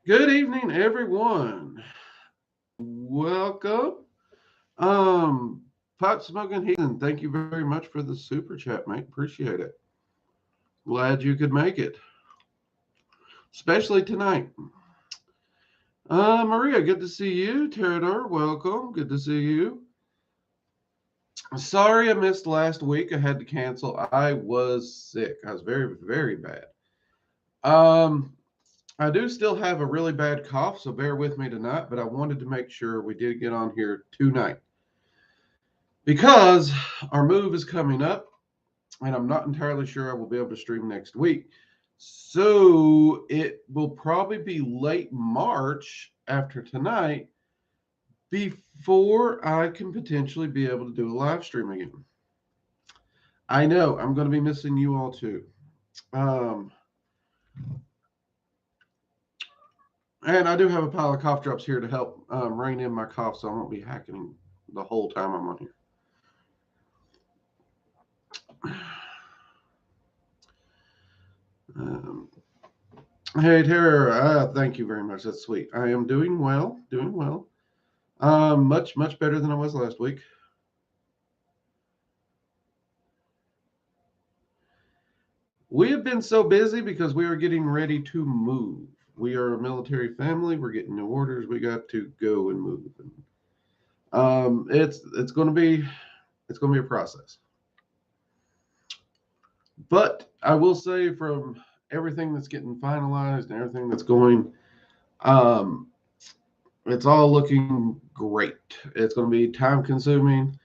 Good evening, everyone. Welcome. Um, Pot Smoking Heathen, thank you very much for the super chat, mate. Appreciate it. Glad you could make it, especially tonight. Maria, good to see you. Terador, welcome. Good to see you. Sorry I missed last week. I had to cancel. I was sick. I was very, very bad. Um, I do still have a really bad cough, so bear with me tonight, but I wanted to make sure we did get on here tonight because our move is coming up and I'm not entirely sure I will be able to stream next week. So it will probably be late March after tonight before I can potentially be able to do a live stream again. I know I'm going to be missing you all too. Um, and I do have a pile of cough drops here to help rein in my cough, so I won't be hacking the whole time I'm on here. Um, hey, Tara, thank you very much. That's sweet. I am doing well, doing well. Much, much better than I was last week. We have been so busy because we are getting ready to move. We are a military family. We're getting new orders. We got to go and move. It's going to be a process. But I will say, from everything that's getting finalized and everything that's going, um, it's all looking great. It's going to be time consuming.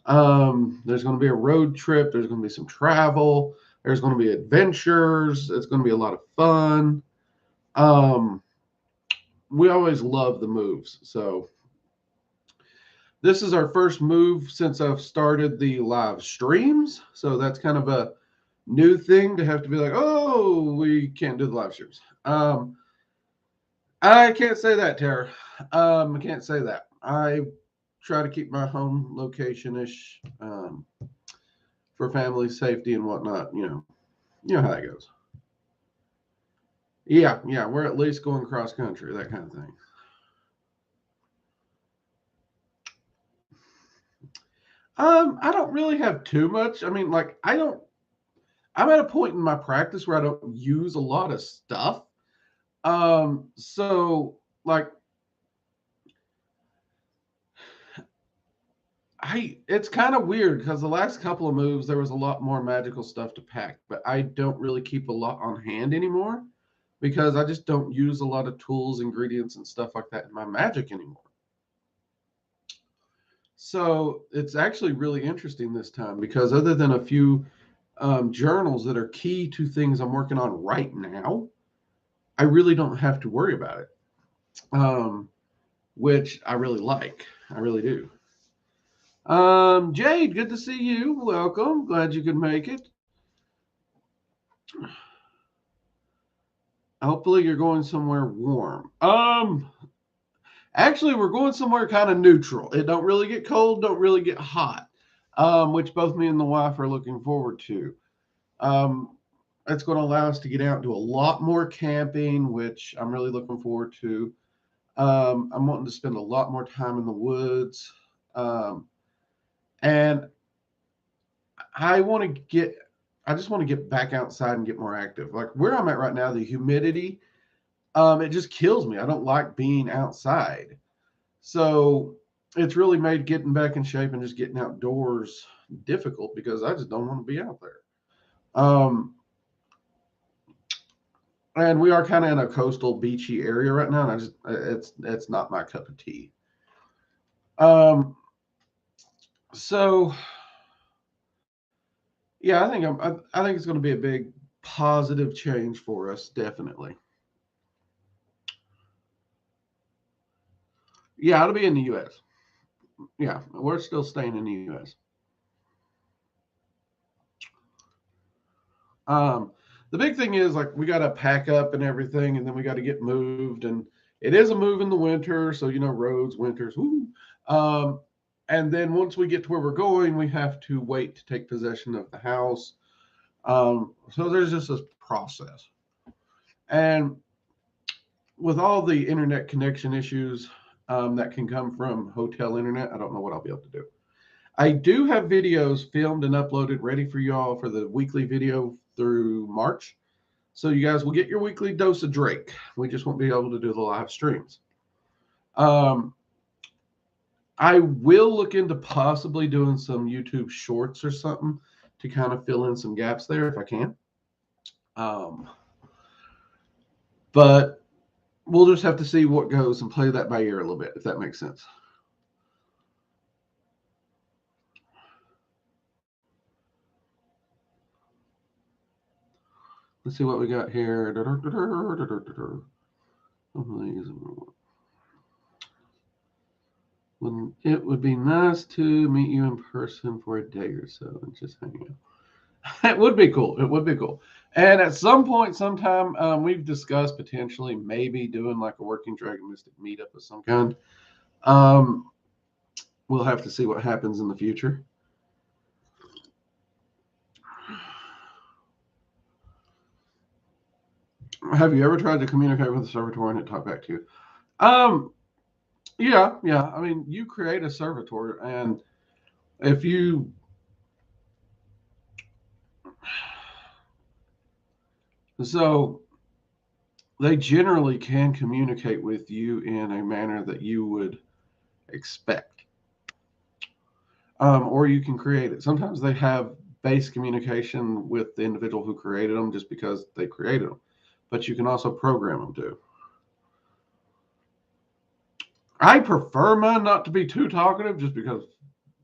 There's going to be a road trip. There's going to be some travel. There's going to be adventures. It's going to be a lot of fun. Um, we always love the moves. So this is our first move since I've started the live streams. So that's kind of a new thing to have to be like, oh, we can't do the live streams. I can't say that, Tara. I can't say that. I try to keep my home location ish for family safety and whatnot. You know how that goes. Yeah, we're at least going cross country, that kind of thing. I don't really have too much. I mean, like, I'm at a point in my practice where I don't use a lot of stuff. So like it's kind of weird because the last couple of moves there was a lot more magical stuff to pack, but I don't really keep a lot on hand anymore because I just don't use a lot of tools, ingredients, and stuff like that in my magic anymore. So it's actually really interesting this time because other than a few journals that are key to things I'm working on right now, I really don't have to worry about it, which I really like. I really do. Jade, good to see you. Welcome. Glad you could make it. Hopefully, you're going somewhere warm. Actually, we're going somewhere kind of neutral. It don't really get cold, don't really get hot, which both me and the wife are looking forward to. Um, it's going to allow us to get out and do a lot more camping, which I'm really looking forward to. I'm wanting to spend a lot more time in the woods. And I just want to get back outside and get more active. Like where I'm at right now, the humidity, it just kills me. I don't like being outside. So it's really made getting back in shape and just getting outdoors difficult because I just don't want to be out there. Um, and we are kind of in a coastal beachy area right now, and it's not my cup of tea. Um, so yeah, I think it's going to be a big positive change for us, definitely. Yeah, it'll be in the U.S. Yeah, we're still staying in the U.S. Um, the big thing is like we got to pack up and everything, and then we got to get moved, and it is a move in the winter, so roads, winters. Woo. Um, and then once we get to where we're going, we have to wait to take possession of the house. So there's just this process, and with all the internet connection issues that can come from hotel internet, I don't know what I'll be able to do. I do have videos filmed and uploaded ready for y'all for the weekly video through March. So you guys will get your weekly dose of Drake. We just won't be able to do the live streams. I will look into possibly doing some YouTube shorts or something to kind of fill in some gaps there if I can. But we'll just have to see what goes and play that by ear a little bit, if that makes sense. Let's see what we got here. It would be nice to meet you in person for a day or so and just hang out. It would be cool. It would be cool. And at some point, sometime, we've discussed potentially maybe doing like a Working Dragon Mystic meetup of some kind. We'll have to see what happens in the future. Have you ever tried to communicate with a servitor and it talk back to you? Yeah. I mean, you create a servitor, and if you so they generally can communicate with you in a manner that you would expect. Or you can create it. Sometimes they have base communication with the individual who created them just because they created them. But you can also program them to. I prefer mine not to be too talkative just because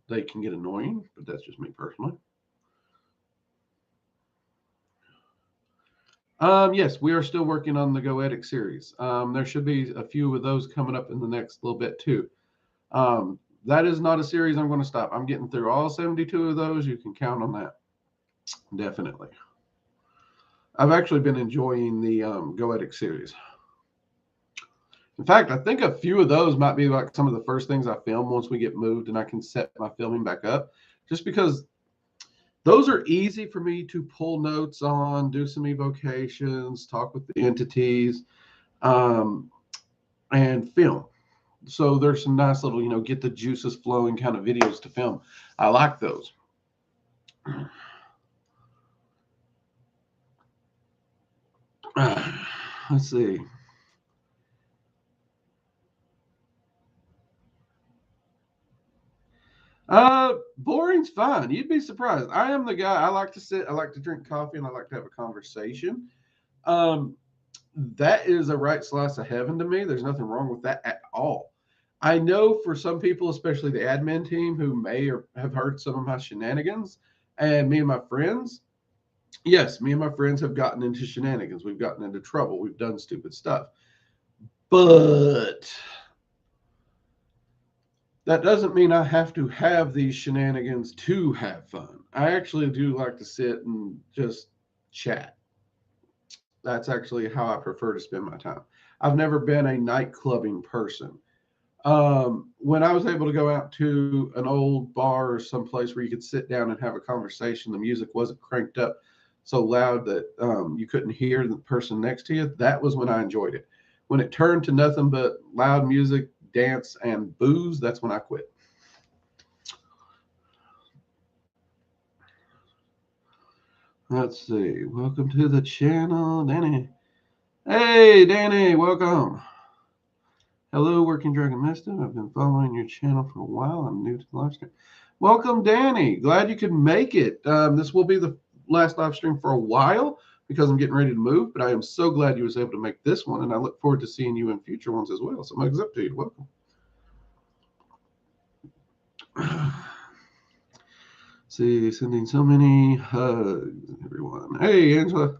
they can get annoying, but that's just me personally. Yes, we are still working on the Goetic series. There should be a few of those coming up in the next little bit too. That is not a series I'm going to stop. I'm getting through all 72 of those. You can count on that. Definitely. I've actually been enjoying the Goetic series. In fact, I think a few of those might be like some of the first things I film once we get moved and I can set my filming back up, just because those are easy for me to pull notes on, do some evocations, talk with the entities, and film. So there's some nice little, get the juices flowing kind of videos to film. I like those. Let's see. Boring's fine. You'd be surprised. I am the guy. I like to sit. I like to drink coffee, and I like to have a conversation. That is a right slice of heaven to me. There's nothing wrong with that at all. I know for some people, especially the admin team, who may or have heard some of my shenanigans, and me and my friends, yes, me and my friends have gotten into shenanigans. We've gotten into trouble. We've done stupid stuff. But that doesn't mean I have to have these shenanigans to have fun. I actually do like to sit and just chat. That's actually how I prefer to spend my time. I've never been a nightclubbing person. When I was able to go out to an old bar or someplace where you could sit down and have a conversation, the music wasn't cranked up so loud that you couldn't hear the person next to you. That was when I enjoyed it. When it turned to nothing but loud music, dance, and booze, that's when I quit. Let's see. Welcome to the channel, Danny. Hey, Danny, welcome. Hello, Working Dragon Mystic. I've been following your channel for a while. I'm new to the live stream. Welcome, Danny. Glad you could make it. This will be the last live stream for a while because I'm getting ready to move, but I am so glad you was able to make this one, and I look forward to seeing you in future ones as well. So mugs up to you. Welcome. See, sending so many hugs, everyone. Hey, Angela.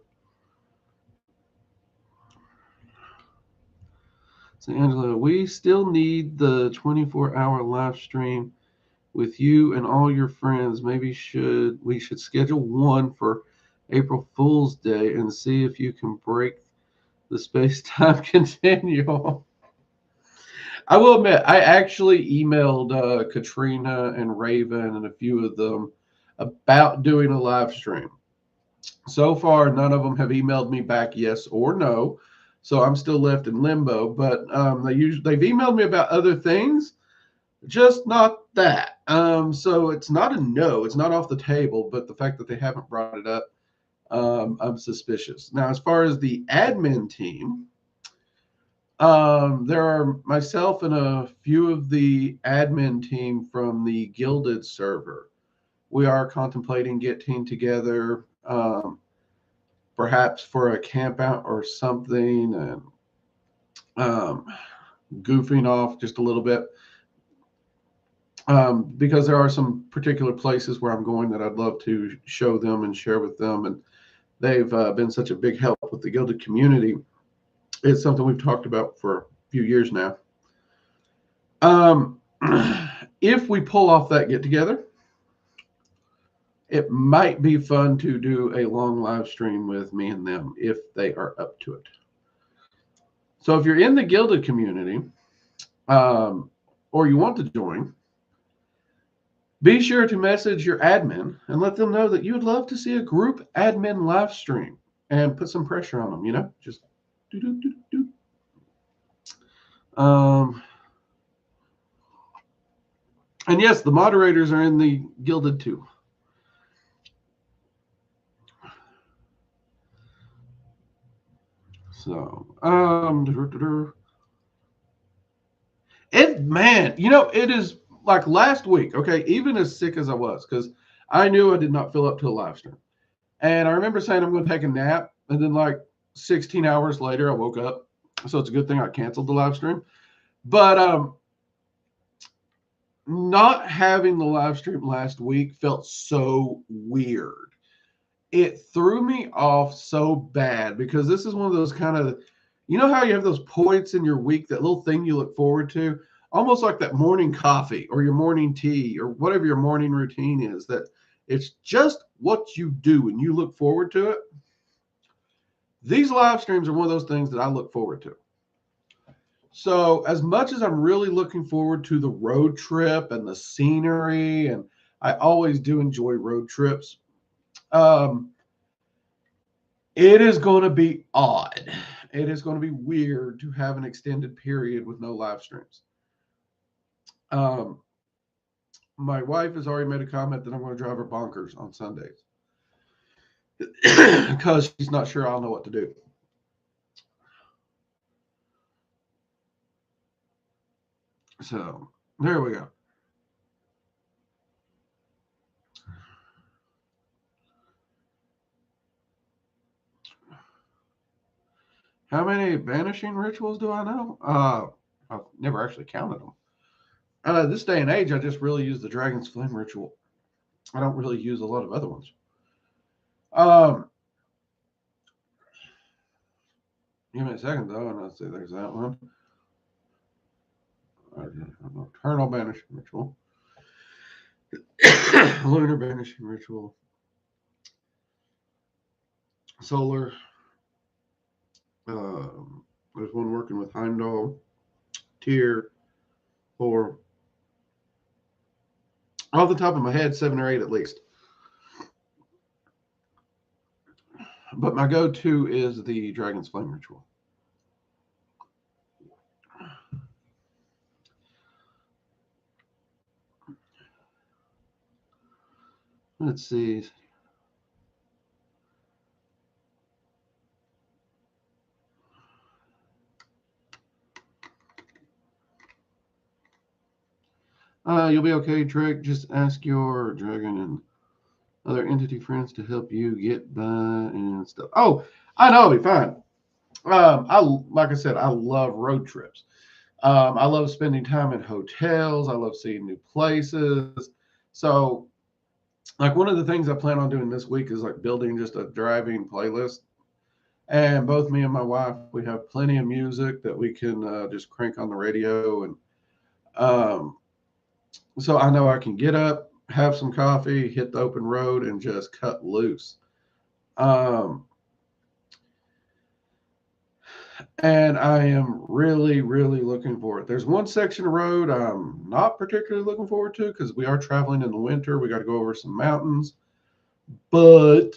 So, Angela, we still need the 24-hour live stream with you and all your friends. Maybe we should schedule one for April Fool's Day and see if you can break the space-time continuum. I will admit, I actually emailed Katrina and Raven and a few of them about doing a live stream. So far, none of them have emailed me back yes or no. So I'm still left in limbo. But they've emailed me about other things, just not that. So it's not a no. It's not off the table. But the fact that they haven't brought it up, I'm suspicious. Now, as far as the admin team, there are myself and a few of the admin team from the Gilded server. We are contemplating getting together, perhaps for a camp out or something, and goofing off just a little bit. Because there are some particular places where I'm going that I'd love to show them and share with them. And they've been such a big help with the Gilded community. It's something we've talked about for a few years now. If we pull off that get together, it might be fun to do a long live stream with me and them if they are up to it. So if you're in the Gilded community, or you want to join, be sure to message your admin and let them know that you would love to see a group admin live stream and put some pressure on them, just do. And yes, the moderators are in the Gilded too. So, it is like last week, okay, even as sick as I was, because I knew I did not fill up to a live stream. And I remember saying I'm going to take a nap, and then like 16 hours later, I woke up. So it's a good thing I canceled the live stream. But not having the live stream last week felt so weird. It threw me off so bad because this is one of those kind of, how you have those points in your week, that little thing you look forward to, almost like that morning coffee or your morning tea or whatever your morning routine is, that it's just what you do and you look forward to it. These live streams are one of those things that I look forward to. So as much as I'm really looking forward to the road trip and the scenery, and I always do enjoy road trips, it is going to be odd. It is going to be weird to have an extended period with no live streams. My wife has already made a comment that I'm going to drive her bonkers on Sundays because she's not sure I'll know what to do. So there we go. How many banishing rituals do I know? I've never actually counted them. This day and age, I just really use the Dragon's Flame ritual. I don't really use a lot of other ones. Give me a second, though, and let's see. There's that one. Nocturnal banishing ritual. Lunar banishing ritual. Solar. There's one working with Heimdall. Tier 4. Off the top of my head, 7 or 8 at least. But my go-to is the Dragon's Flame ritual. Let's see. You'll be okay, Drake. Just ask your dragon and other entity friends to help you get by and stuff. Oh, I know, it'll be fine. Like I said, I love road trips. I love spending time in hotels. I love seeing new places. So, like, one of the things I plan on doing this week is like building just a driving playlist. And both me and my wife, we have plenty of music that we can just crank on the radio. And so I know I can get up, have some coffee, hit the open road, and just cut loose. And I am really, really looking for it. There's one section of road I'm not particularly looking forward to because we are traveling in the winter. We got to go over some mountains. But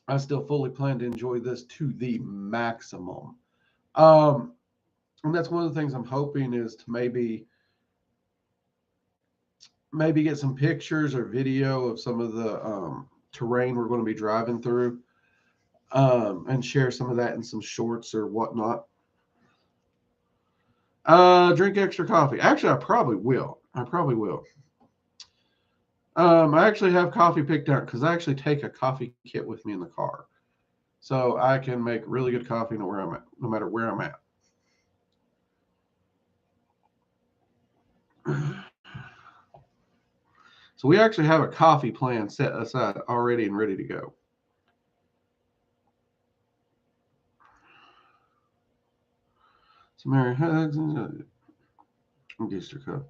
I still fully plan to enjoy this to the maximum. And that's one of the things I'm hoping is to maybe get some pictures or video of some of the terrain we're going to be driving through, and share some of that in some shorts or whatnot. Drink extra coffee. Actually, I probably will. I actually have coffee picked out because I actually take a coffee kit with me in the car, so I can make really good coffee no matter where I'm at. So we actually have a coffee plan set aside already and ready to go. So Mary hugs and Easter cup.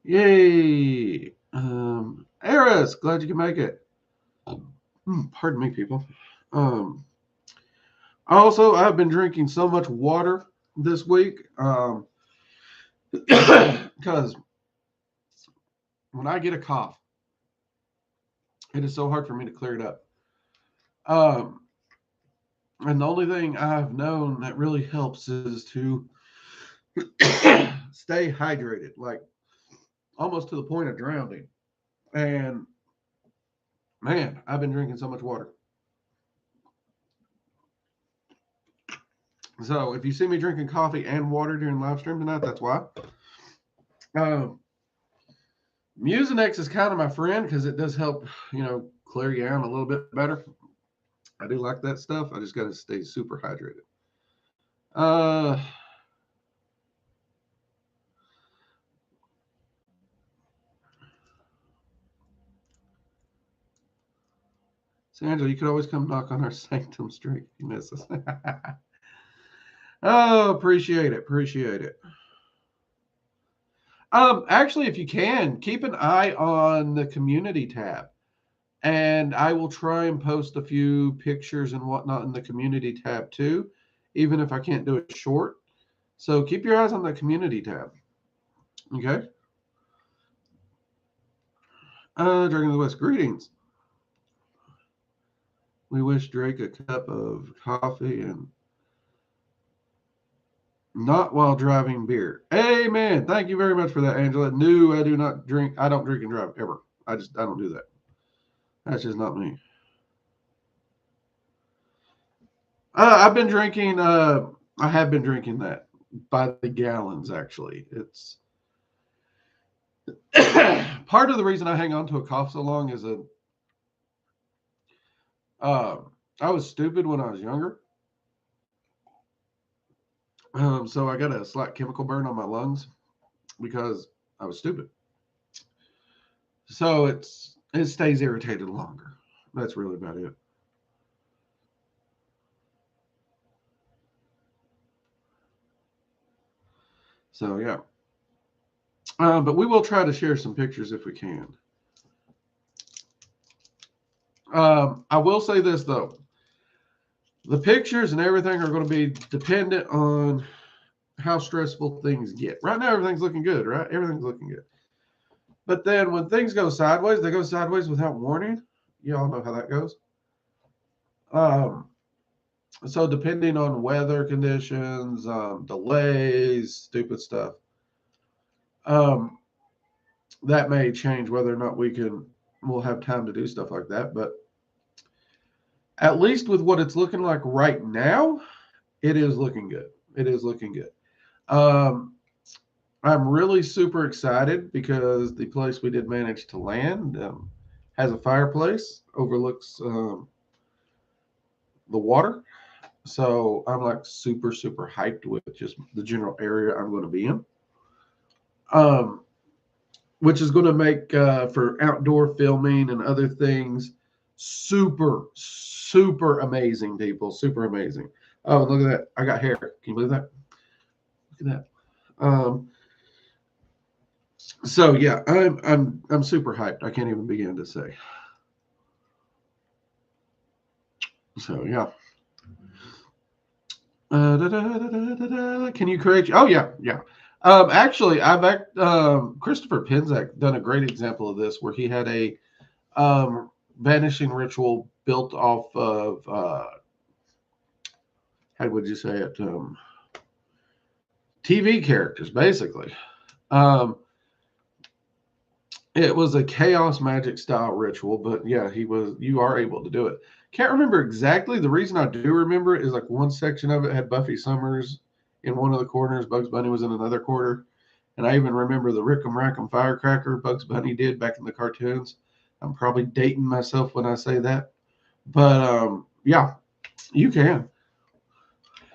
Yay! Eris, glad you can make it. Pardon me, people. Also, I've been drinking so much water this week because when I get a cough, it is so hard for me to clear it up. And the only thing I've known that really helps is to stay hydrated, like almost to the point of drowning. And man, I've been drinking so much water. So if you see me drinking coffee and water during live stream tonight, that's why. Mucinex is kind of my friend because it does help, clear you out a little bit better. I do like that stuff. I just got to stay super hydrated. Sandra, you could always come knock on our sanctum street. You miss us. Oh, appreciate it. Actually, if you can, keep an eye on the community tab. And I will try and post a few pictures and whatnot in the community tab too, even if I can't do it short. So keep your eyes on the community tab. Okay. Dragon of the West, greetings. We wish Drake a cup of coffee and not while driving beer. Amen. Thank you very much for that, Angela. No, I do not drink. I don't drink and drive ever. I don't do that. That's just not me. I've been drinking. I have been drinking that by the gallons. Actually, it's part of the reason I hang on to a cough so long is I was stupid when I was younger. So I got a slight chemical burn on my lungs because I was stupid. So it stays irritated longer. That's really about it. So yeah. But we will try to share some pictures if we can. I will say this though. The pictures and everything are going to be dependent on how stressful things get. Right now, everything's looking good, right? Everything's looking good. But then when things go sideways, they go sideways without warning. You all know how that goes. So depending on weather conditions, delays, stupid stuff, that may change whether or not we'll have time to do stuff like that. But at least with what it's looking like right now, it is looking good. I'm really super excited because the place we did manage to land has a fireplace, overlooks the water. So I'm like super, super hyped with just the general area I'm going to be in. Which is going to make for outdoor filming and other things super, super amazing, people. Super amazing. Oh, look at that. I got hair. Can you believe that? Look at that. So yeah, I'm super hyped. I can't even begin to say. So yeah. Can you create? Oh yeah. Actually, Christopher Pencak done a great example of this, where he had a banishing ritual built off of, how would you say it? TV characters, basically. It was a chaos magic style ritual, but yeah, you are able to do it. Can't remember exactly. The reason I do remember it is like one section of it had Buffy Summers in one of the corners, Bugs Bunny was in another corner. And I even remember the Rickum Rackum Firecracker Bugs Bunny did back in the cartoons. I'm probably dating myself when I say that. But yeah, you can.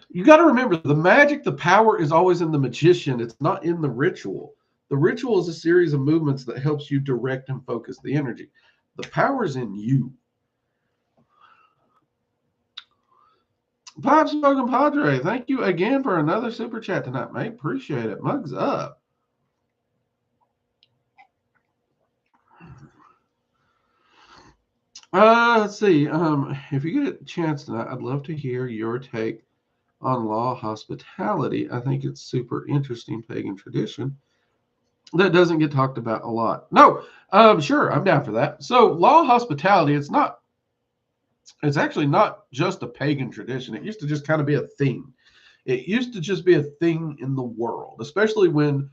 You got to remember, the magic, the power is always in the magician. It's not in the ritual. The ritual is a series of movements that helps you direct and focus the energy. The power is in you. Pipe Smoking Padre, thank you again for another super chat tonight, mate. Appreciate it. Mugs up. Let's see. If you get a chance tonight, I'd love to hear your take on law hospitality. I think it's super interesting pagan tradition that doesn't get talked about a lot. No, sure, I'm down for that. So law hospitality, it's actually not just a pagan tradition. It used to just kind of be a thing. It used to just be a thing in the world, especially when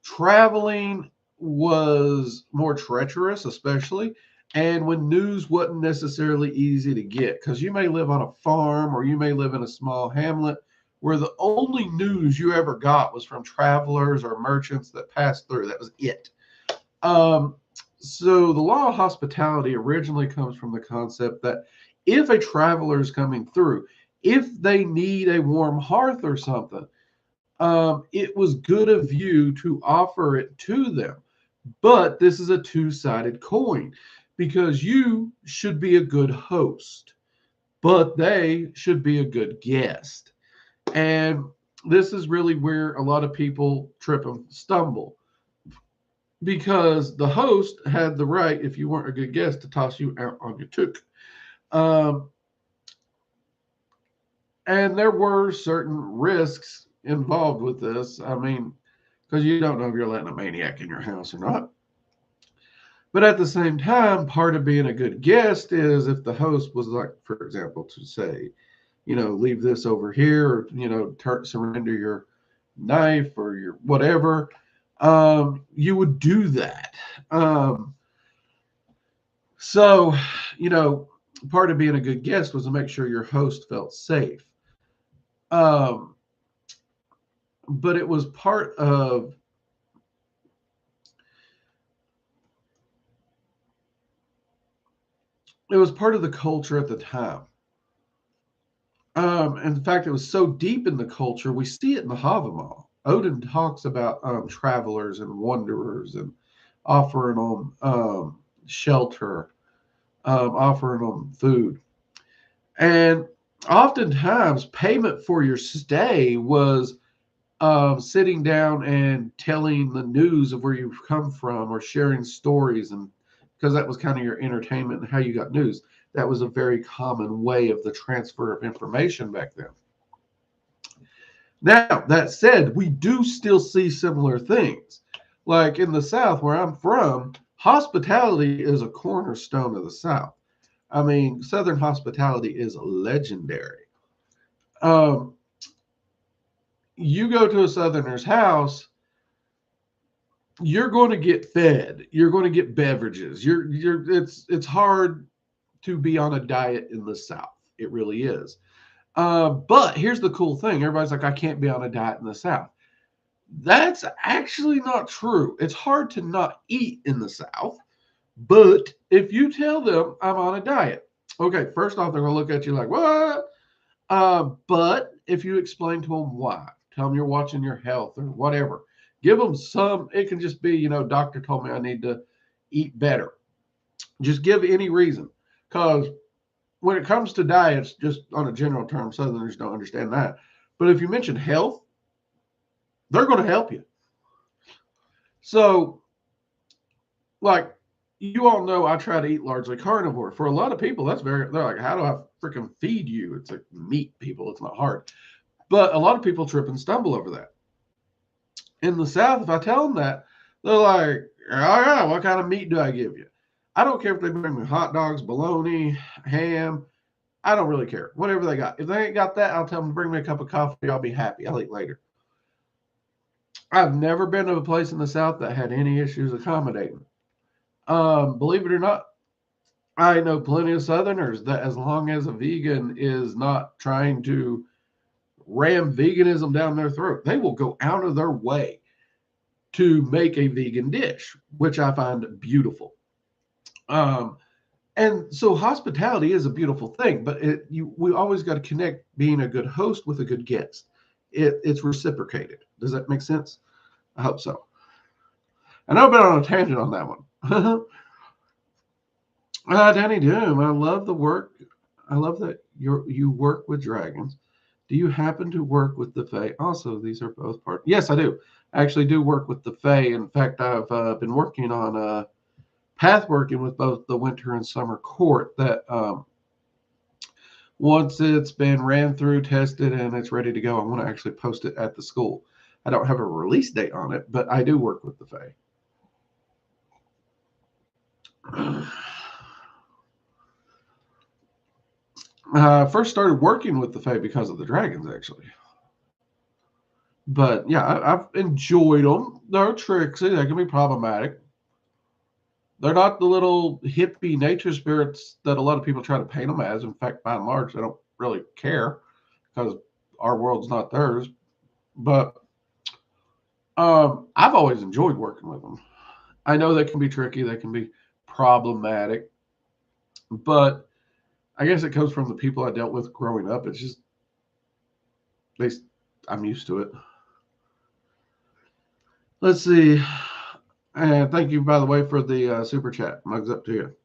traveling was more treacherous, especially, and when news wasn't necessarily easy to get, because you may live on a farm or you may live in a small hamlet where the only news you ever got was from travelers or merchants that passed through. That was it. So the law of hospitality originally comes from the concept that if a traveler is coming through, if they need a warm hearth or something, it was good of you to offer it to them. But this is a two-sided coin, because you should be a good host, but they should be a good guest. And this is really where a lot of people trip and stumble, because the host had the right, if you weren't a good guest, to toss you out on your took. And there were certain risks involved with this. I mean, because you don't know if you're letting a maniac in your house or not. But at the same time, part of being a good guest is if the host was like, for example, to say, leave this over here, or, surrender your knife or your whatever, you would do that. So, part of being a good guest was to make sure your host felt safe. But it was part of the culture at the time. In fact, it was so deep in the culture, we see it in the Havamal. Odin talks about travelers and wanderers and offering them shelter, offering them food. And oftentimes, payment for your stay was sitting down and telling the news of where you've come from, or sharing stories, and because that was kind of your entertainment and how you got news. That was a very common way of the transfer of information back then. Now, that said, we do still see similar things. Like in the South, where I'm from, hospitality is a cornerstone of the South. I mean, Southern hospitality is legendary. You go to a Southerner's house, you're going to get fed. You're going to get beverages. It's hard to be on a diet in the South. It really is. But here's the cool thing. Everybody's like, I can't be on a diet in the South. That's actually not true. It's hard to not eat in the South. But if you tell them I'm on a diet, okay, first off, they're going to look at you like, what? But if you explain to them why, tell them you're watching your health or whatever, give them some, it can just be, doctor told me I need to eat better. Just give any reason. Because when it comes to diets, just on a general term, Southerners don't understand that. But if you mention health, they're going to help you. So, like, you all know I try to eat largely carnivore. For a lot of people, they're like, how do I freaking feed you? It's like meat, people. It's not hard. But a lot of people trip and stumble over that. In the South, if I tell them that, they're like, oh yeah, what kind of meat do I give you? I don't care if they bring me hot dogs, bologna, ham. I don't really care. Whatever they got. If they ain't got that, I'll tell them to bring me a cup of coffee. I'll be happy. I'll eat later. I've never been to a place in the South that had any issues accommodating. Believe it or not, I know plenty of Southerners that as long as a vegan is not trying to ram veganism down their throat, they will go out of their way to make a vegan dish, which I find beautiful. And so hospitality is a beautiful thing, but we always got to connect being a good host with a good guest. It's reciprocated. Does that make sense? I hope so. I know I've been on a tangent on that one. Danny Doom, I love the work. I love that you work with dragons. Do you happen to work with the Fae? Also, these are both part. Yes, I do. I actually do work with the Fae. In fact, I've been working on path working with both the winter and summer court. That once it's been ran through, tested, and it's ready to go, I want to actually post it at the school. I don't have a release date on it, but I do work with the Fae. I first started working with the Fae because of the dragons, actually. But yeah, I've enjoyed them. They're tricksy. They can be problematic. They're not the little hippie nature spirits that a lot of people try to paint them as. In fact, by and large, they don't really care because our world's not theirs. But I've always enjoyed working with them. I know they can be tricky. They can be problematic. But I guess it comes from the people I dealt with growing up. It's just, I'm used to it. Let's see. And thank you, by the way, for the super chat. Mugs up to you.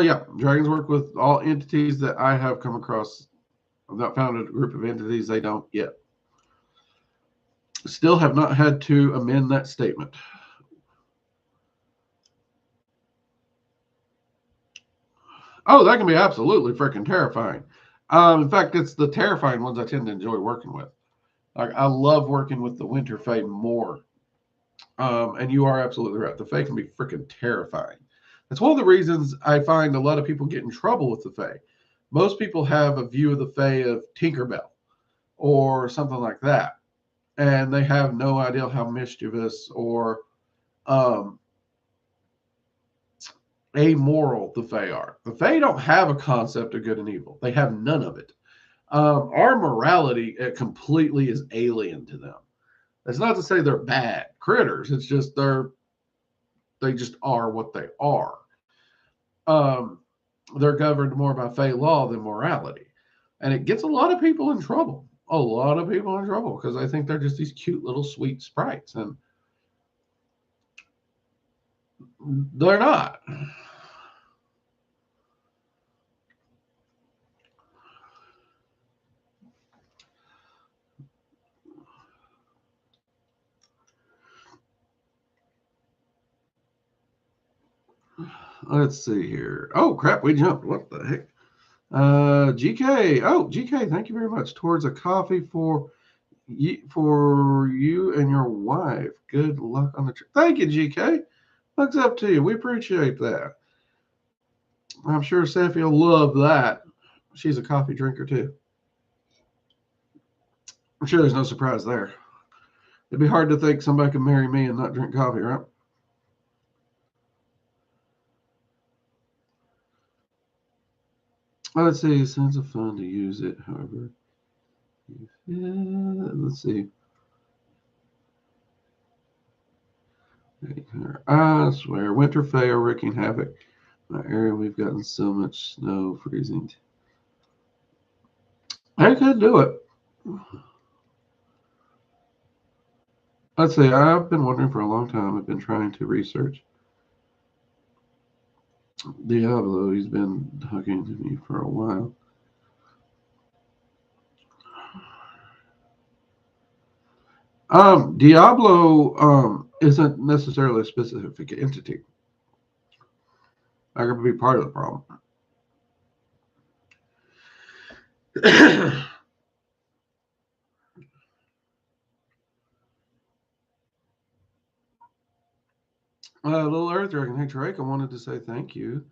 Yeah, dragons work with all entities that I have come across. I've not found a group of entities they don't yet. Still have not had to amend that statement. Oh, that can be absolutely freaking terrifying. In fact, it's the terrifying ones I tend to enjoy working with. Like, I love working with the Winter Fae more. And you are absolutely right. The Fae can be freaking terrifying. That's one of the reasons I find a lot of people get in trouble with the Fae. Most people have a view of the Fae of Tinkerbell or something like that. And they have no idea how mischievous or amoral the Fae are. The Fae don't have a concept of good and evil. They have none of it. Our morality completely is alien to them. That's not to say they're bad critters. It's just they just are what they are. They're governed more by Fae law than morality. And it gets a lot of people in trouble. A lot of people in trouble because I think they're just these cute little sweet sprites. And they're not. Let's see here. Oh, crap. We jumped. What the heck? GK. Oh, GK, thank you very much. Towards a coffee for you and your wife. Good luck on the trip. Thank you, GK. Looks up to you. We appreciate that. I'm sure Safi will love that. She's a coffee drinker too. I'm sure there's no surprise there. It'd be hard to think somebody could marry me and not drink coffee, right? Let's see. Sense of fun to use it, however. Yeah, let's see. I swear, winter Fae are wreaking havoc. My area, we've gotten so much snow, freezing. I could do it. Let's see. I've been wondering for a long time. I've been trying to research Diablo. He's been talking to me for a while. Diablo isn't necessarily a specific entity. That could be part of the problem. Little Earth Dragon, hey Drake, I wanted to say thank you.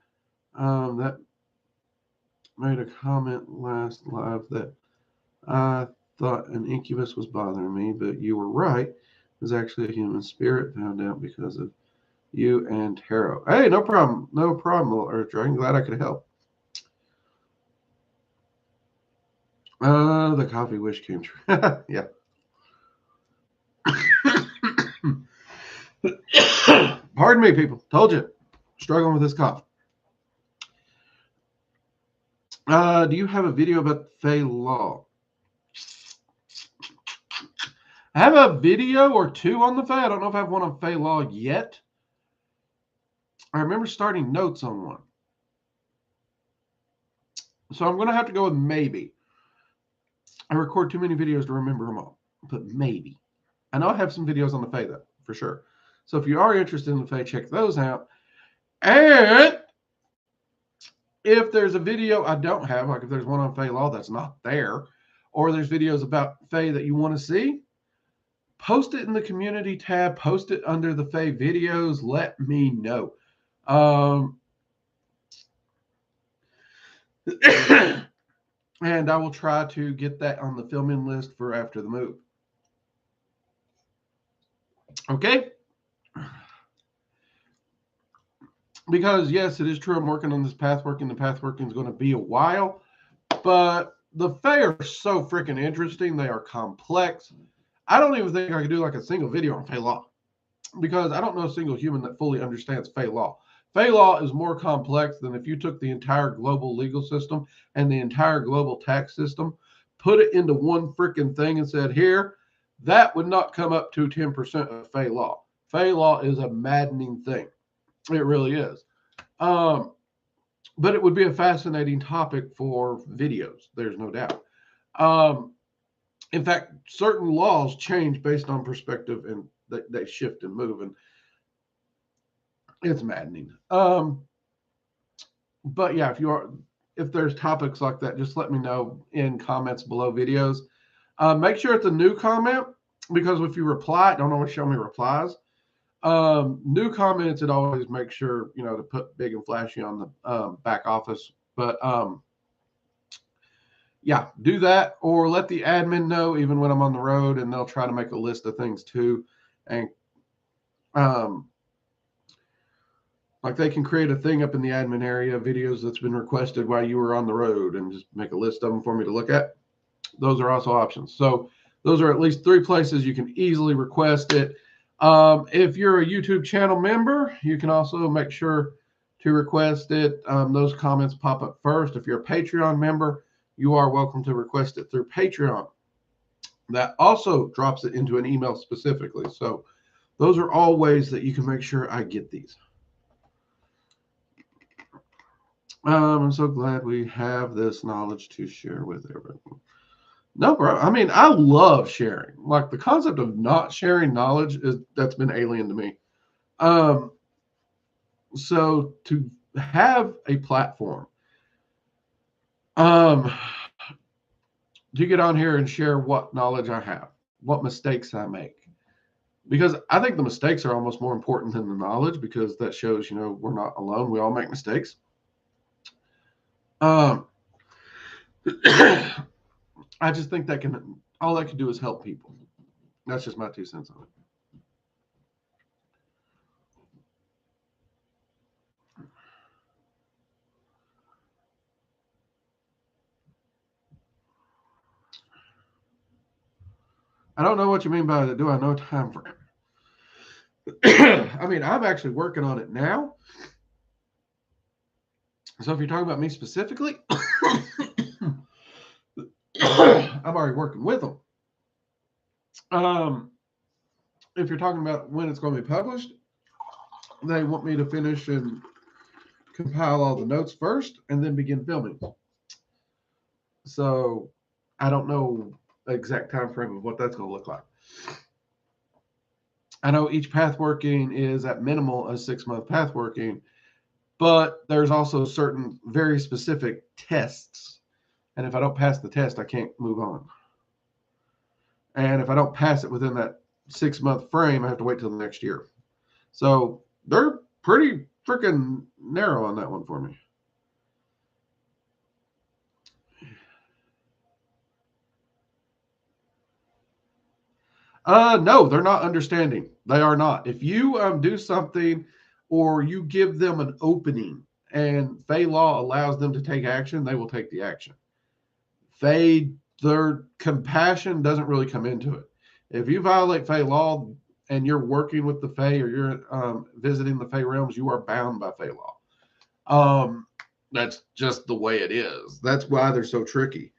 That made a comment last live that I thought an incubus was bothering me, but you were right. It was actually a human spirit, found out because of you and Tarot. Hey, no problem. No problem, Little Earth Dragon. Glad I could help. The coffee wish came true. Yeah. Pardon me, people. Told you. Struggling with this cough. Do you have a video about Fey Law? I have a video or two on the Fey. I don't know if I have one on Fey Law yet. I remember starting notes on one. So I'm going to have to go with maybe. I record too many videos to remember them all, but maybe. I know I have some videos on the Fey, though, for sure. So if you are interested in the Fey, check those out. And if there's a video I don't have, like if there's one on Fey Law that's not there, or there's videos about Fey that you want to see, post it in the community tab, post it under the Fey videos, let me know. And I will try to get that on the filming list for after the move. Okay? Because, yes, it is true I'm working on this pathworking. The pathworking is going to be a while. But the Fey are so freaking interesting. They are complex. I don't even think I could do like a single video on Fey Law. Because I don't know a single human that fully understands Fey Law. Fey Law is more complex than if you took the entire global legal system and the entire global tax system, put it into one freaking thing and said, here, that would not come up to 10% of Fey Law. Fey Law is a maddening thing. It really is. But it would be a fascinating topic for videos. There's no doubt. In fact, certain laws change based on perspective and they shift and move, and it's maddening. But yeah, if there's topics like that, just let me know in comments below videos. Make sure it's a new comment, because if you reply, it don't always show me replies. New comments, it always make sure, to put big and flashy on the back office. But yeah, do that, or let the admin know even when I'm on the road, and they'll try to make a list of things too. And like they can create a thing up in the admin area, videos that's been requested while you were on the road, and just make a list of them for me to look at. Those are also options. So those are at least 3 places you can easily request it. If you're a YouTube channel member, you can also make sure to request it. Those comments pop up first. If you're a Patreon member, you are welcome to request it through Patreon. That also drops it into an email specifically. So those are all ways that you can make sure I get these. I'm so glad we have this knowledge to share with everyone. No, bro. I mean, I love sharing. Like the concept of not sharing knowledge that's been alien to me. So to have a platform, to get on here and share what knowledge I have, what mistakes I make, because I think the mistakes are almost more important than the knowledge, because that shows, we're not alone. We all make mistakes. I just think all that can do is help people. That's just my 2 cents on it. I don't know what you mean by that. Do I know time frame? I mean, I'm actually working on it now. So if you're talking about me specifically, I'm already working with them. If you're talking about when it's going to be published, they want me to finish and compile all the notes first and then begin filming. So I don't know the exact time frame of what that's going to look like. I know each pathworking is at minimal a 6-month pathworking, but there's also certain very specific tests. And if I don't pass the test, I can't move on. And if I don't pass it within that 6-month frame, I have to wait till the next year. So they're pretty freaking narrow on that one for me. No, they're not understanding. They are not. If you do something or you give them an opening and Fey law allows them to take action, they will take the action. Fey, their compassion doesn't really come into it. If you violate Fey law and you're working with the Fey or you're visiting the Fey realms, you are bound by Fey law. That's just the way it is. That's why they're so tricky.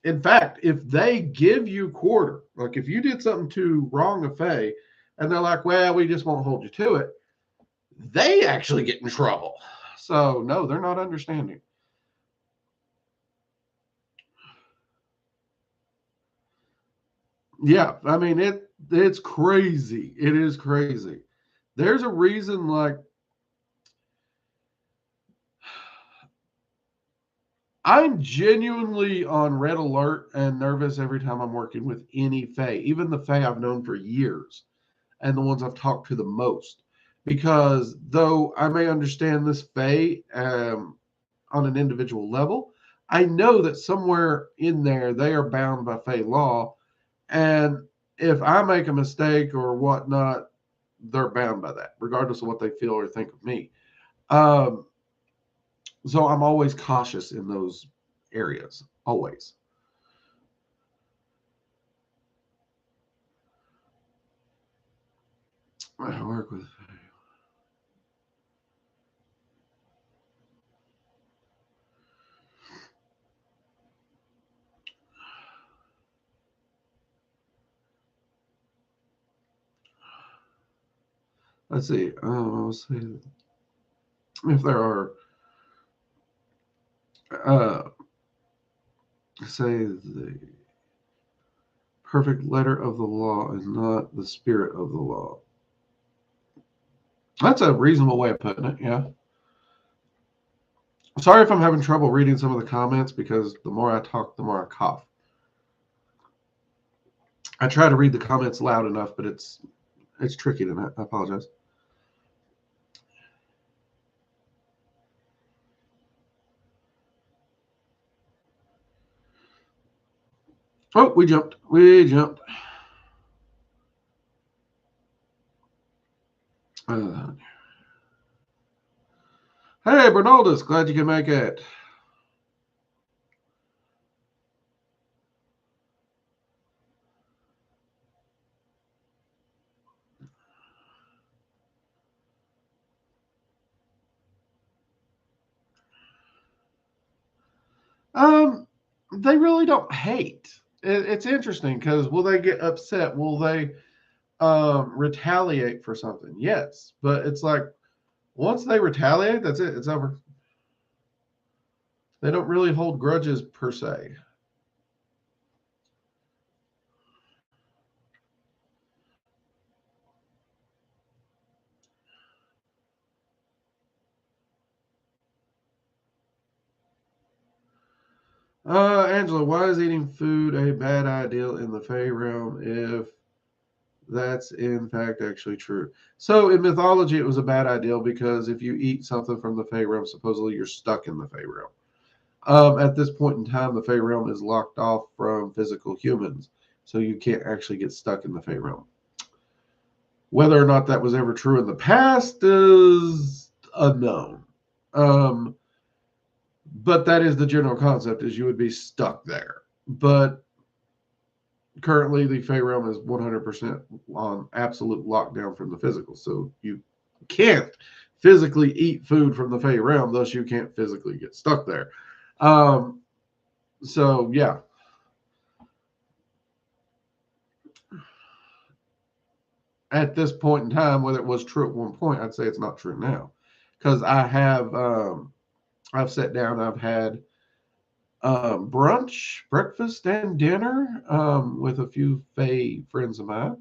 In fact, if they give you quarter, like if you did something to wrong a Fey, and they're like, well, we just won't hold you to it, they actually get in trouble. So, no, they're not understanding. Yeah, I mean, it's crazy. It is crazy. There's a reason, like, I'm genuinely on red alert and nervous every time I'm working with any Fae, even the Fae I've known for years and the ones I've talked to the most. Because though I may understand this Fae on an individual level, I know that somewhere in there they are bound by Fae law. And if I make a mistake or whatnot, they're bound by that, regardless of what they feel or think of me. So I'm always cautious in those areas, always. I work with. Let's see. I'll say if there are, say the perfect letter of the law is not the spirit of the law. That's a reasonable way of putting it. Yeah. Sorry if I'm having trouble reading some of the comments because the more I talk, the more I cough. I try to read the comments loud enough, but it's tricky tonight. I apologize. Oh, we jumped. We jumped. Hey, Bernaldus, glad you can make it. They really don't hate. It's interesting because will they get upset? Will they retaliate for something? Yes, but it's like once they retaliate, that's it. It's over. They don't really hold grudges per se. Angela, why is eating food a bad idea in the Fey realm if that's in fact actually true? So in mythology, it was a bad idea because if you eat something from the Fey realm, supposedly you're stuck in the Fey realm. At this point in time, the Fey realm is locked off from physical humans, so you can't actually get stuck in the Fey realm. Whether or not that was ever true in the past is unknown. But that is the general concept: is you would be stuck there. But currently, the Fey realm is 100% on absolute lockdown from the physical, so you can't physically eat food from the Fey realm, thus you can't physically get stuck there. So yeah. At this point in time, whether it was true at one point, I'd say it's not true now, because I have I've sat down, I've had brunch, breakfast, and dinner with a few Fae friends of mine.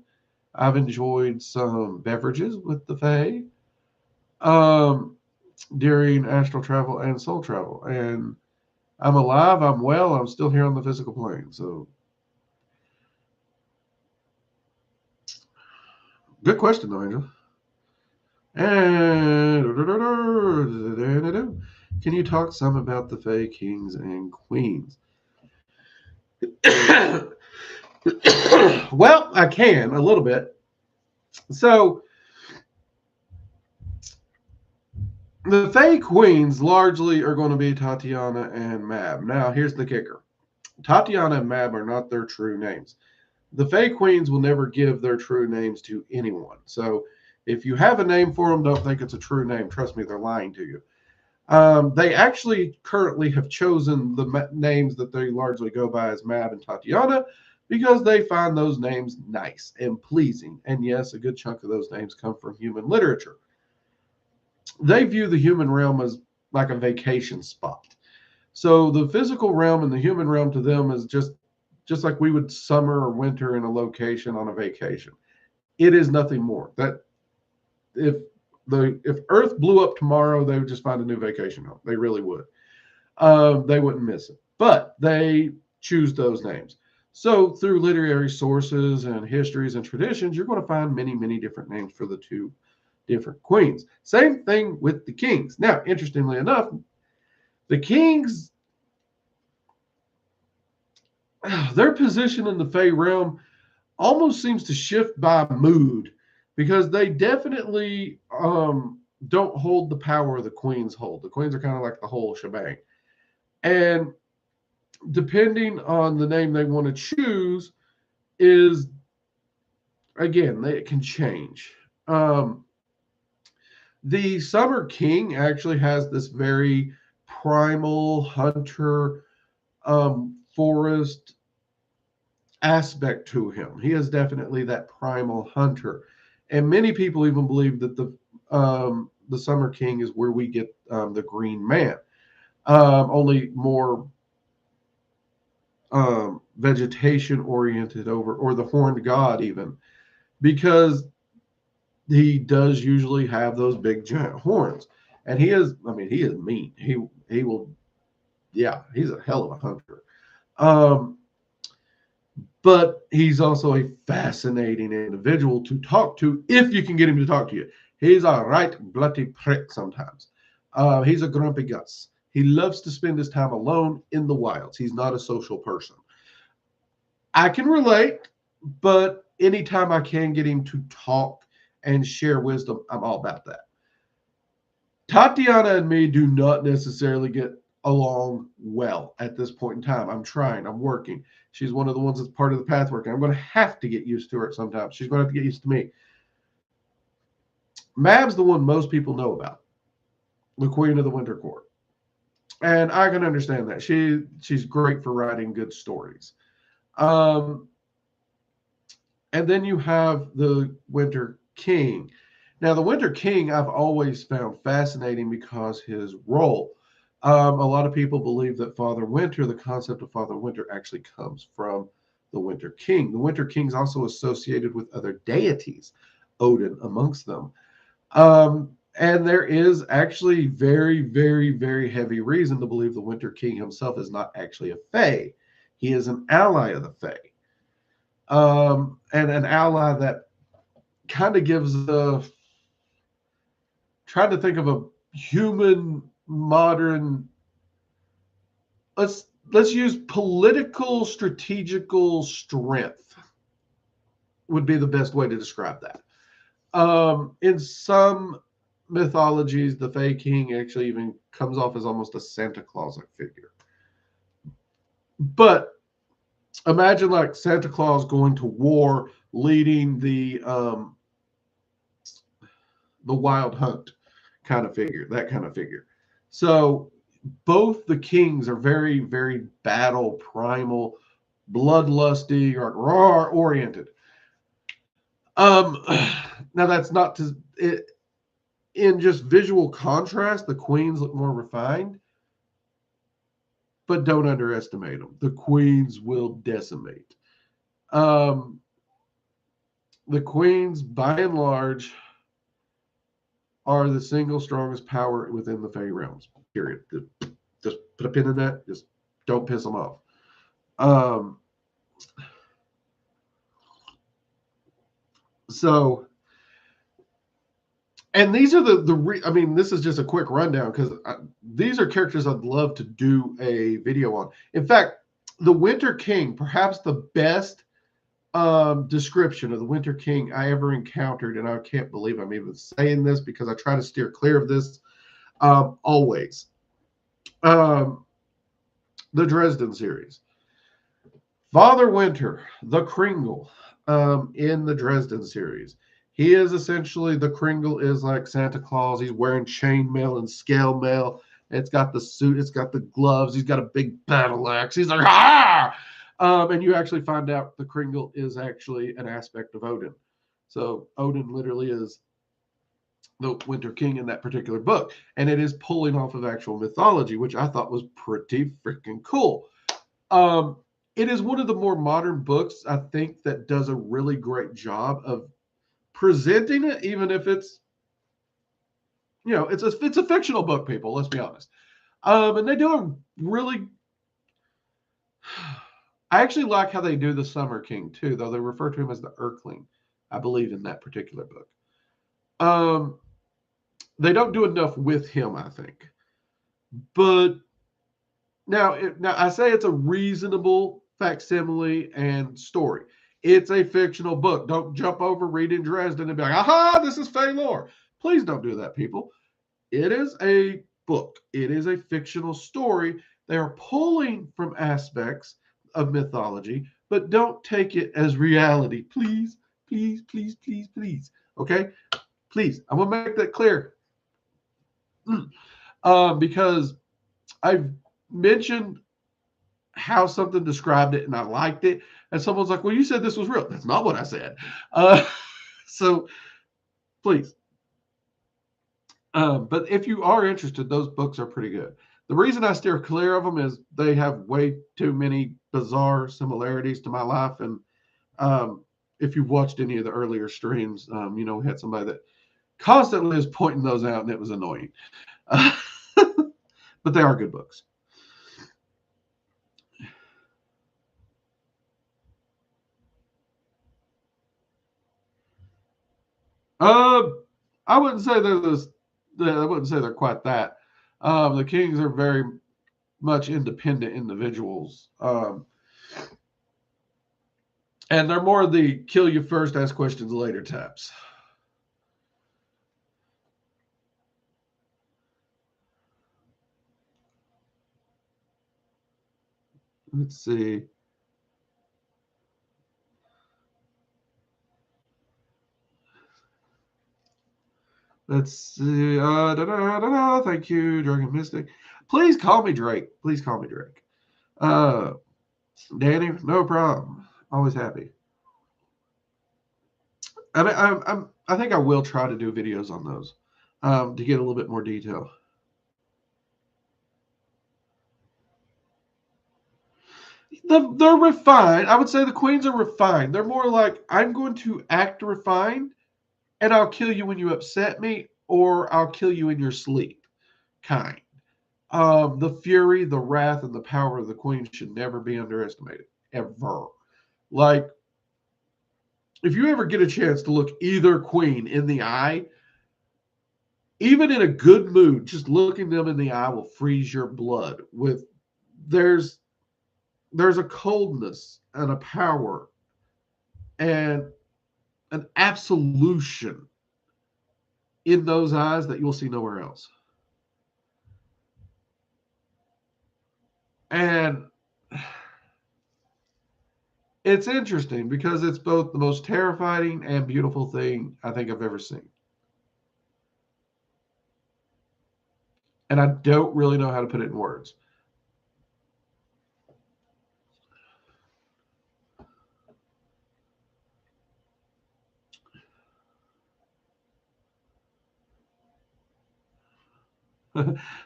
I've enjoyed some beverages with the Fae during astral travel and soul travel, and I'm alive, I'm well, I'm still here on the physical plane. So, good question, though, Angel. And can you talk some about the Fae Kings and Queens? Well, I can a little bit. So the Fae Queens largely are going to be Tatiana and Mab. Now, here's the kicker. Tatiana and Mab are not their true names. The Fae Queens will never give their true names to anyone. So if you have a name for them, don't think it's a true name. Trust me, they're lying to you. They actually currently have chosen the names that they largely go by as Mab and Tatiana because they find those names nice and pleasing. And yes, a good chunk of those names come from human literature. They view the human realm as like a vacation spot. So the physical realm and the human realm to them is just like we would summer or winter in a location on a vacation. It is nothing more. That if Earth blew up tomorrow, they would just find a new vacation home. They really would. They wouldn't miss it. But they choose those names. So through literary sources and histories and traditions, you're going to find many, many different names for the two different queens. Same thing with the kings. Now, interestingly enough, the kings, their position in the Fae realm almost seems to shift by mood because they definitely don't hold the power the queens hold. The queens are kind of like the whole shebang. And depending on the name they want to choose is, again, it can change. The Summer King actually has this very primal hunter forest aspect to him. He is definitely that primal hunter. And many people even believe that the Summer King is where we get the Green Man, only more vegetation oriented or the Horned God even, because he does usually have those big giant horns. And he is mean. He will, yeah, he's a hell of a hunter. But he's also a fascinating individual to talk to if you can get him to talk to you. He's a right bloody prick sometimes. He's a grumpy Gus. He loves to spend his time alone in the wilds. He's not a social person. I can relate, but anytime I can get him to talk and share wisdom, I'm all about that. Tatiana and me do not necessarily get along well at this point in time. I'm trying. I'm working. She's one of the ones that's part of the pathwork. And I'm going to have to get used to her sometimes. She's going to have to get used to me. Mab's the one most people know about, the Queen of the Winter Court. And I can understand that. She's great for writing good stories. And then you have the Winter King. Now, the Winter King I've always found fascinating because his role. A lot of people believe that Father Winter, the concept of Father Winter, actually comes from the Winter King. The Winter King is also associated with other deities, Odin amongst them. And there is actually very, very, very heavy reason to believe the Winter King himself is not actually a Fae. He is an ally of the Fae. And an ally that kind of gives trying to think of a human modern, let's use political strategical strength would be the best way to describe that. In some mythologies, the Fae King actually even comes off as almost a Santa Claus-like figure. But imagine like Santa Claus going to war, leading the wild hunt kind of figure, that kind of figure. So both the kings are very, very battle, primal, bloodlusty, or raw oriented. Now that's not to it, in just visual contrast, the queens look more refined, but don't underestimate them. The queens will decimate. The queens, by and large, are the single strongest power within the Fae realms. Period. Just put a pin in that. Just don't piss them off. And these are I mean, this is just a quick rundown because these are characters I'd love to do a video on. In fact, the Winter King, perhaps the best description of the Winter King I ever encountered, and I can't believe I'm even saying this because I try to steer clear of this always. The Dresden series. Father Winter, the Kringle, in the Dresden series. He is essentially, the Kringle is like Santa Claus. He's wearing chainmail and scale mail. It's got the suit. It's got the gloves. He's got a big battle axe. He's like, ah! And you actually find out the Kringle is actually an aspect of Odin. So Odin literally is the Winter King in that particular book. And it is pulling off of actual mythology, which I thought was pretty freaking cool. It is one of the more modern books, I think, that does a really great job of presenting it, even if it's, you know, it's a fictional book, people, let's be honest. And they do a really, I actually like how they do the Summer King too, though they refer to him as the Erkling, I believe, in that particular book. They don't do enough with him, I think. But now I say it's a reasonable facsimile and story. It's a fictional book. Don't jump over reading Dresden and be like, aha, this is Fey lore. Please don't do that, people. It is a book. It is a fictional story. They are pulling from aspects of mythology, but don't take it as reality. Please, please, please, please, please. Okay? Please. I'm going to make that clear. Because I've mentioned how something described it and I liked it. And someone's like, well, you said this was real. That's not what I said. So please. But if you are interested, those books are pretty good. The reason I steer clear of them is they have way too many bizarre similarities to my life. And if you've watched any of the earlier streams, you know, we had somebody that constantly is pointing those out and it was annoying. But they are good books. I wouldn't say I wouldn't say they're quite that. The Kings are very much independent individuals. And they're more the kill you first, ask questions later types. Let's see. Let's see. Thank you, Dragon Mystic. Please call me Drake. Please call me Drake. Danny, no problem. Always happy. I mean, I think I will try to do videos on those to get a little bit more detail. They're refined. I would say the queens are refined. They're more like, I'm going to act refined and I'll kill you when you upset me, or I'll kill you in your sleep, kind. The fury, the wrath, and the power of the queen should never be underestimated, ever. Like, if you ever get a chance to look either queen in the eye, even in a good mood, just looking them in the eye will freeze your blood. There's a coldness and a power and an absolution in those eyes that you'll see nowhere else. And it's interesting because it's both the most terrifying and beautiful thing I think I've ever seen. And I don't really know how to put it in words.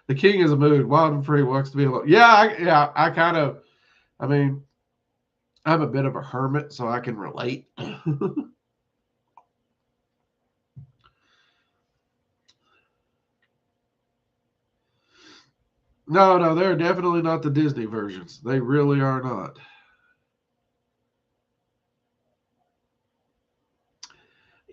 The king is a mood, wild and free, wants to be alone. I kind of, I mean, I'm a bit of a hermit, so I can relate. No, they're definitely not the Disney versions. They really are not.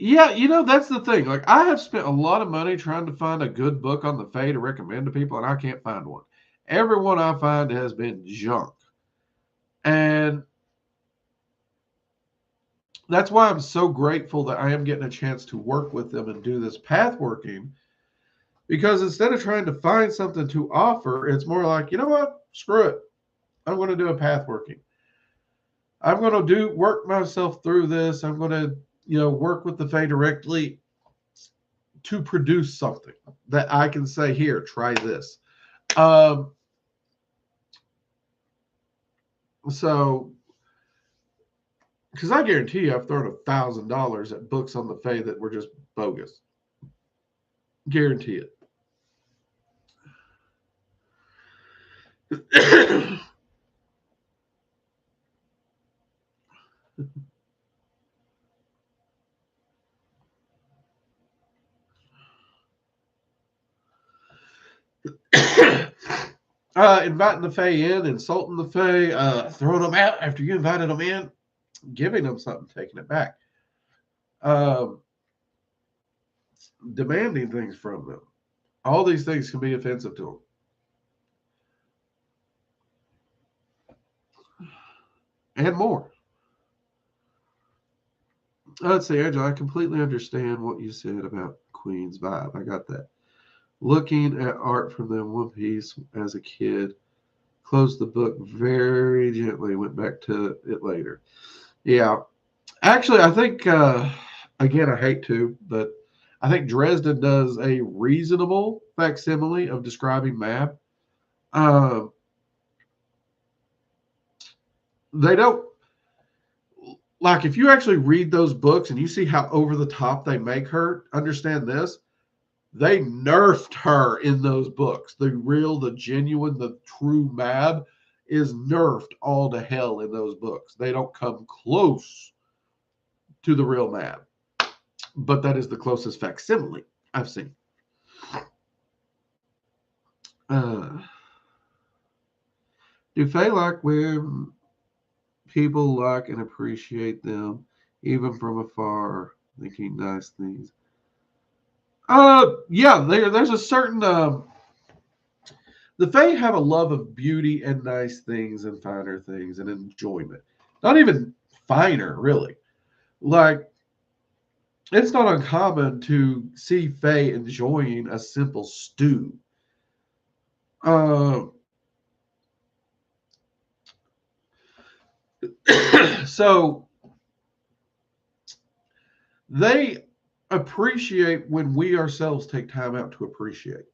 Yeah, you know, that's the thing. Like, I have spent a lot of money trying to find a good book on the Fae to recommend to people, and I can't find one. Every one I find has been junk. And that's why I'm so grateful that I am getting a chance to work with them and do this path working. Because instead of trying to find something to offer, it's more like, you know what? Screw it. I'm going to do a path working. I'm going to work myself through this. I'm going to, work with the Fae directly to produce something that I can say, here, try this. So, because I guarantee you, I've thrown $1,000 at books on the Fae that were just bogus. Guarantee it. Inviting the Fae in, insulting the Fae, throwing them out after you invited them in, giving them something, taking it back, demanding things from them. All these things can be offensive to them. And more. Let's see, Angela, I completely understand what you said about Queen's vibe. I got that. Looking at art from them One Piece as a kid, closed the book very gently, went back to it later. Yeah. Actually, I think, again, I hate to, but I think Dresden does a reasonable facsimile of describing Mab. They don't, like, if you actually read those books and you see how over the top they make her, understand this. They nerfed her in those books. The real, the genuine, the true Mab is nerfed all to hell in those books. They don't come close to the real Mab. But that is the closest facsimile I've seen. Do Fae like when people like and appreciate them, even from afar, thinking nice things? Yeah, there's a certain the Fae have a love of beauty and nice things and finer things and enjoyment. Not even finer, really. Like, it's not uncommon to see Fae enjoying a simple stew. So they appreciate when we ourselves take time out to appreciate.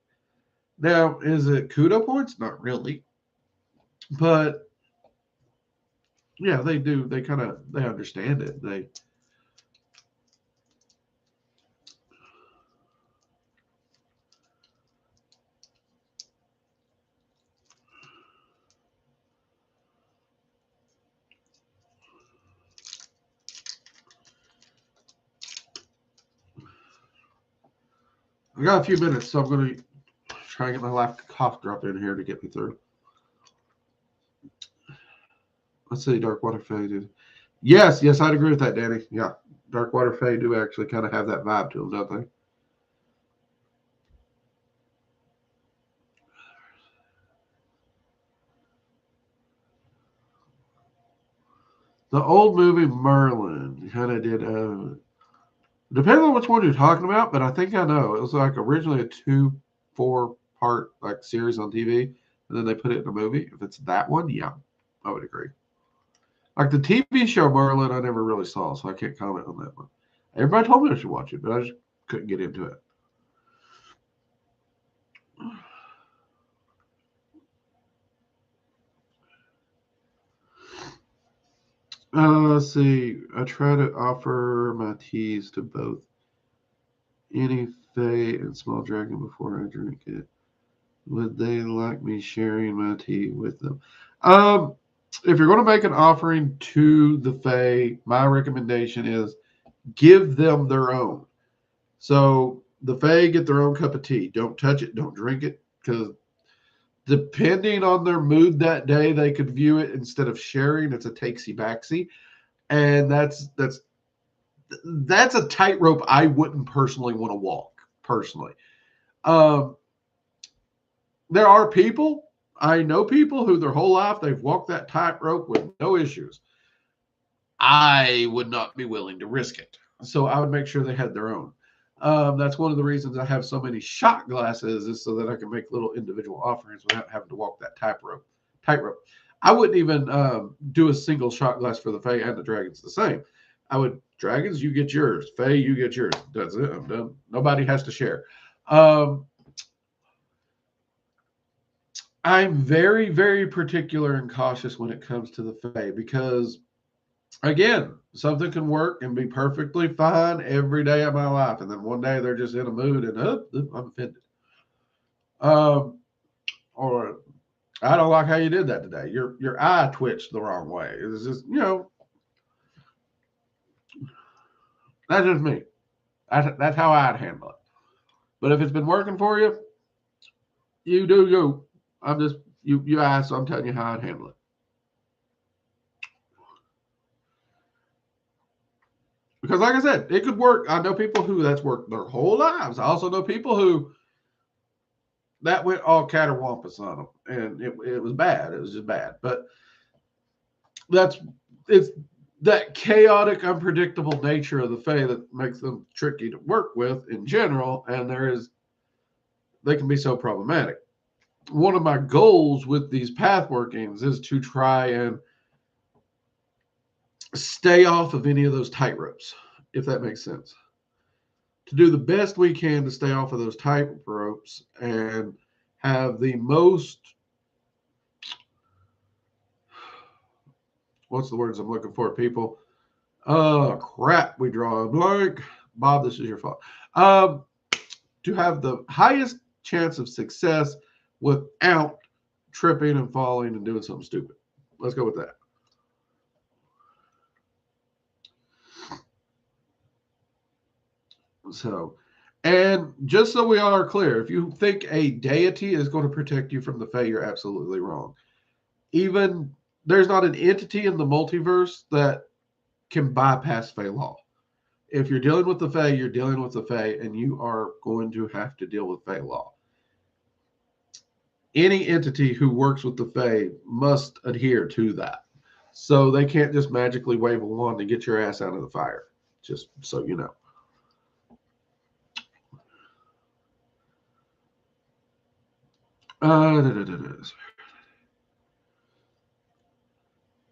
Now, is it kudo points? Not really. But yeah, they do. They understand it. I got a few minutes, so I'm going to try and get my last cough drop in here to get me through. Let's see, Dark Water Fae did. Yes, I'd agree with that, Danny. Yeah, Dark Water Fae do actually kind of have that vibe to them, don't they? The old movie Merlin kind of did. Depending on which one you're talking about, but I think I know. It was like originally a 2-4 part like series on TV, and then they put it in a movie. If it's that one, yeah, I would agree. Like the TV show Merlin, I never really saw, so I can't comment on that one. Everybody told me I should watch it, but I just couldn't get into it. Let's see. I try to offer my teas to both any Fae and Small Dragon before I drink it. Would they like me sharing my tea with them? If you're going to make an offering to the Fae, my recommendation is give them their own. So the Fae get their own cup of tea. Don't touch it. Don't drink it, because depending on their mood that day, they could view it instead of sharing. It's a takesy backsy, and that's that's a tightrope I wouldn't personally want to walk, personally. There are people, I know people who their whole life they've walked that tightrope with no issues. I would not be willing to risk it. So I would make sure they had their own. That's one of the reasons I have so many shot glasses, is so that I can make little individual offerings without having to walk that tightrope. I wouldn't even do a single shot glass for the Fae and the Dragons the same. I would, Dragons, you get yours. Fae, you get yours. That's it. I'm done. Nobody has to share. I'm very, very particular and cautious when it comes to the Fae, because, again, something can work and be perfectly fine every day of my life, and then one day they're just in a mood and I'm offended. Or I don't like how you did that today. Your eye twitched the wrong way. It's just, that's just me. That's how I'd handle it. But if it's been working for you, you do you. I'm just, you asked, so I'm telling you how I'd handle it. Because like I said, it could work. I know people who that's worked their whole lives. I also know people who that went all catterwampus on them, and it was bad. It was just bad. But it's that chaotic, unpredictable nature of the Fae that makes them tricky to work with in general, and they can be so problematic. One of my goals with these path workings is to try and stay off of any of those tightropes, if that makes sense. To do the best we can to stay off of those tightropes and have the most, what's the words I'm looking for, people? Crap, we draw a blank. Bob, this is your fault. To have the highest chance of success without tripping and falling and doing something stupid. Let's go with that. So, and just so we are clear, if you think a deity is going to protect you from the Fae, you're absolutely wrong. Even there's not an entity in the multiverse that can bypass Fae law. If you're dealing with the Fae, you're dealing with the Fae, and you are going to have to deal with Fae law. Any entity who works with the Fae must adhere to that. So they can't just magically wave a wand and get your ass out of the fire, just so you know.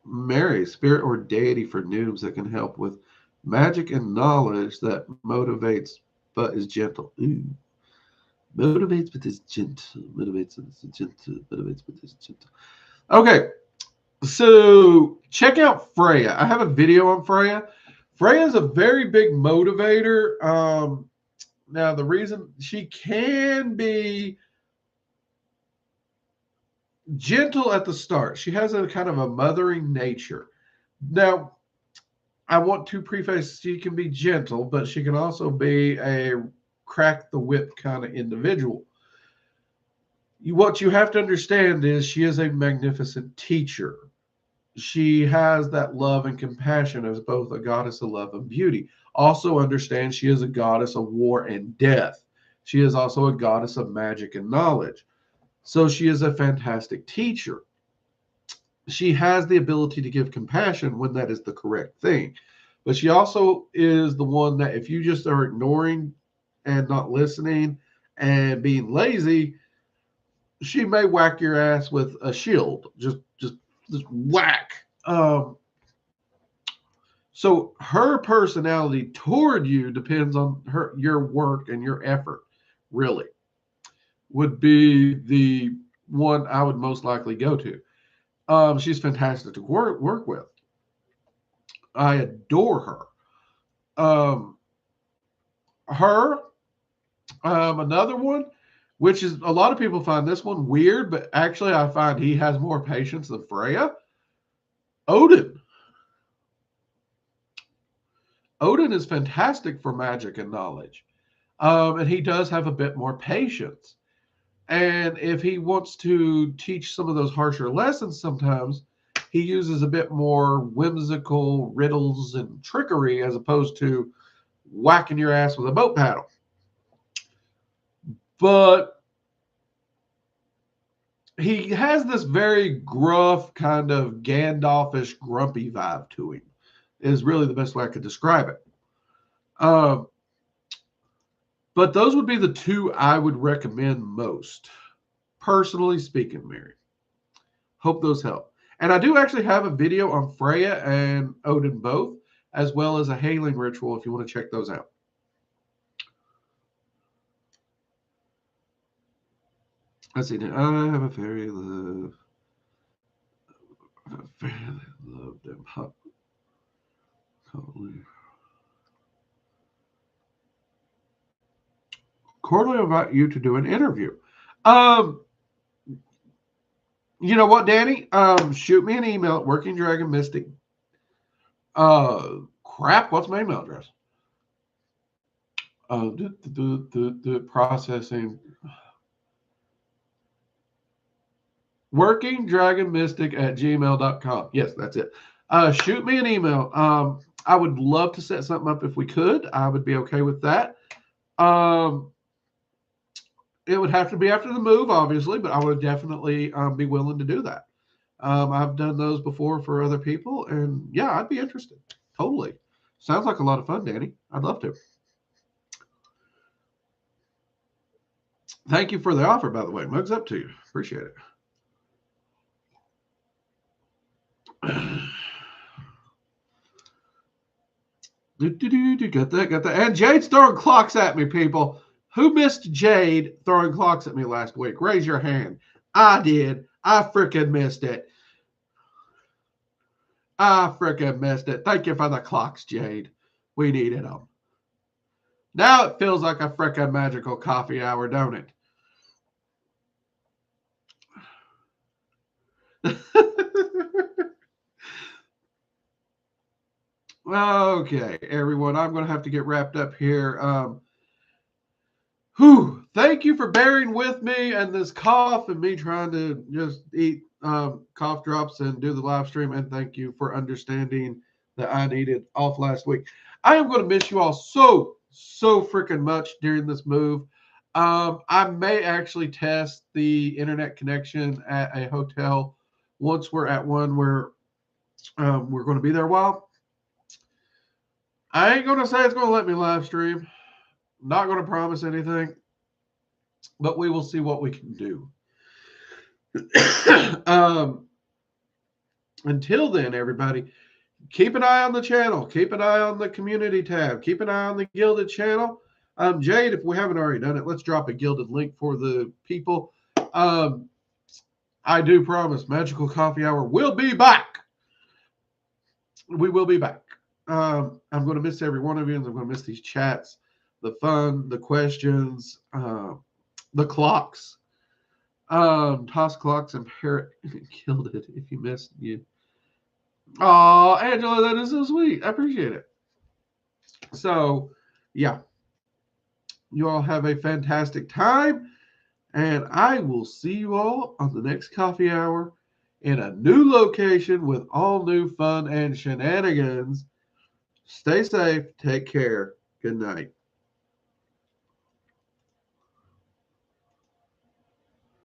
Mary, spirit or deity for noobs that can help with magic and knowledge that motivates but is gentle. Ooh. Motivates but is gentle. Motivates but is gentle. Motivates but is gentle. Okay, so check out Freya. I have a video on Freya. Freya is a very big motivator. Now, the reason she can be gentle at the start. She has a kind of a mothering nature. Now, I want to preface she can be gentle, but she can also be a crack the whip kind of individual. What you have to understand is she is a magnificent teacher. She has that love and compassion as both a goddess of love and beauty. Also understand she is a goddess of war and death. She is also a goddess of magic and knowledge. So she is a fantastic teacher. She has the ability to give compassion when that is the correct thing. But she also is the one that if you just are ignoring and not listening and being lazy, she may whack your ass with a shield. Just whack. So her personality toward you depends on your work and your effort, really. Would be the one I would most likely go to. She's fantastic to work with. I adore her. Another one, which is a lot of people find this one weird, but actually I find he has more patience than Freya. Odin. Odin is fantastic for magic and knowledge. And he does have a bit more patience. And if he wants to teach some of those harsher lessons sometimes, he uses a bit more whimsical riddles and trickery as opposed to whacking your ass with a boat paddle. But he has this very gruff, kind of Gandalfish, grumpy vibe to him, is really the best way I could describe it. But those would be the two I would recommend most, personally speaking, Mary. Hope those help. And I do actually have a video on Freya and Odin both, as well as a hailing ritual if you want to check those out. Let's see. I have a fairy love. A fairy love them. Cordially invite you to do an interview. You know what, Danny? Shoot me an email at Working Dragon Mystic. Crap, what's my email address? The processing. WorkingDragonMystic@gmail.com. Yes, that's it. Shoot me an email. I would love to set something up if we could. I would be okay with that. It would have to be after the move, obviously, but I would definitely be willing to do that. I've done those before for other people, and yeah, I'd be interested. Totally. Sounds like a lot of fun, Danny. I'd love to. Thank you for the offer, by the way. Mugs up to you. Appreciate it. Got that. And Jade's throwing clocks at me, people. Who missed Jade throwing clocks at me last week? Raise your hand. I did. I freaking missed it. Thank you for the clocks, Jade. We needed them. Now it feels like a freaking magical coffee hour, don't it? Okay, everyone, I'm going to have to get wrapped up here. Thank you for bearing with me and this cough and me trying to just eat cough drops and do the live stream. And thank you for understanding that I needed off last week. I am going to miss you all so freaking much during this move. I may actually test the internet connection at a hotel once we're at one where we're going to be there a while. I ain't going to say it's going to let me live stream. Not going to promise anything, but we will see what we can do. Until then, everybody, keep an eye on the channel. Keep an eye on the community tab. Keep an eye on the Gilded channel. Jade, if we haven't already done it, let's drop a Gilded link for the people. I do promise Magickal Coffee Hour will be back. We will be back. I'm going to miss every one of you, and I'm going to miss these chats, the fun, the questions, the clocks. Toss clocks and parrot killed it. If you missed, you. Oh, Angela, that is so sweet. I appreciate it. So, yeah. You all have a fantastic time, and I will see you all on the next coffee hour in a new location with all new fun and shenanigans. Stay safe. Take care. Good night.